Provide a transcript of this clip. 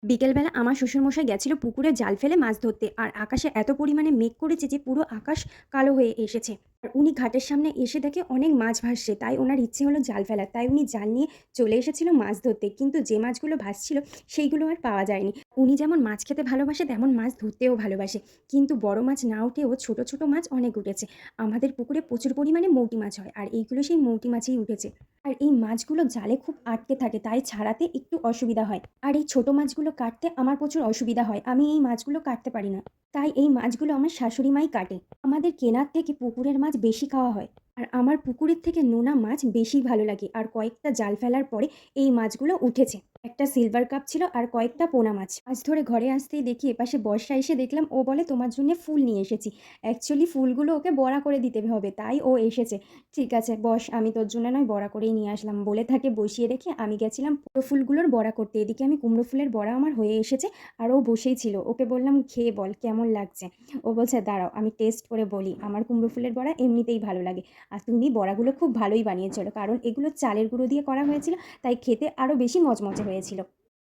বিকেলবেলা আমার শ্বশুরমশাই গেছিল পুকুরে জাল ফেলে মাছ ধরতে, আর আকাশে এত পরিমাণে মেঘ করেছে যে পুরো আকাশ কালো হয়ে এসেছে। আর উনি ঘাটের সামনে এসে দেখে অনেক মাছ ভাসছে, তাই ওনার ইচ্ছে হলো জাল ফেলার। তাই উনি জাল নিয়ে চলে এসেছিল মাছ ধরতে, কিন্তু যে মাছগুলো ভাসছিল সেইগুলো আর পাওয়া যায়নি। উনি যেমন মাছ খেতে ভালোবাসে তেমন মাছ ধরতেও ভালোবাসে, কিন্তু বড় মাছ না উঠেও ছোট ছোট মাছ অনেক উঠেছে। আমাদের পুকুরে প্রচুর পরিমাণে মৌটি মাছ হয়, আর এইগুলো সেই মৌটি মাছই উঠেছে। আর এই মাছগুলো জালে খুব আটকে থাকে, তাই ছাড়াতে একটু অসুবিধা হয়। আর এই ছোট মাছগুলো কাটতে আমার প্রচুর অসুবিধা হয়, আমি এই মাছগুলো কাটতে পারি না। তাই এই মাছগুলো আমার শাশুড়ি মাই কাটে। আমাদের কেনার থেকে পুকুরের মাছ বেশি খাওয়া হয়, আর আমার পুকুরের থেকে নোনা মাছ বেশি ভালো লাগে। আর কয়েকটা জাল ফেলার পরে এই মাছগুলো উঠেছে। একটা সিলভার কাপ ছিল আর কয়েকটা পোনা মাছ। মাছ ধরে ঘরে আসতেই দেখি এপাশে বর্ষা এসে দেখলাম ও বলে তোমার জন্য ফুল নিয়ে এসেছি। অ্যাকচুয়ালি ফুলগুলো ওকে বড়া করে দিতে হবে, তাই ও এসেছে। ঠিক আছে বস, আমি তোর জন্য নয় বড়া করেই নিয়ে আসলাম বলে তাকে বসিয়ে রেখে আমি গেছিলাম কুমড়ো ফুলগুলোর বড়া করতে। এদিকে আমি কুমড়ো ফুলের বড়া আমার হয়ে এসেছে, আর ও বসেই ছিল। ওকে বললাম খেয়ে বল কেমন লাগছে। ও বলছে দাঁড়াও আমি টেস্ট করে বলি, আমার কুমড়ো ফুলের বড়া এমনিতেই ভালো লাগে। আর তুমি বড়াগুলো খুব ভালোই বানিয়েছিল, কারণ এগুলো চালের গুঁড়ো দিয়ে করা হয়েছিল, তাই খেতে আরও বেশি মচমচে হয়েছিল।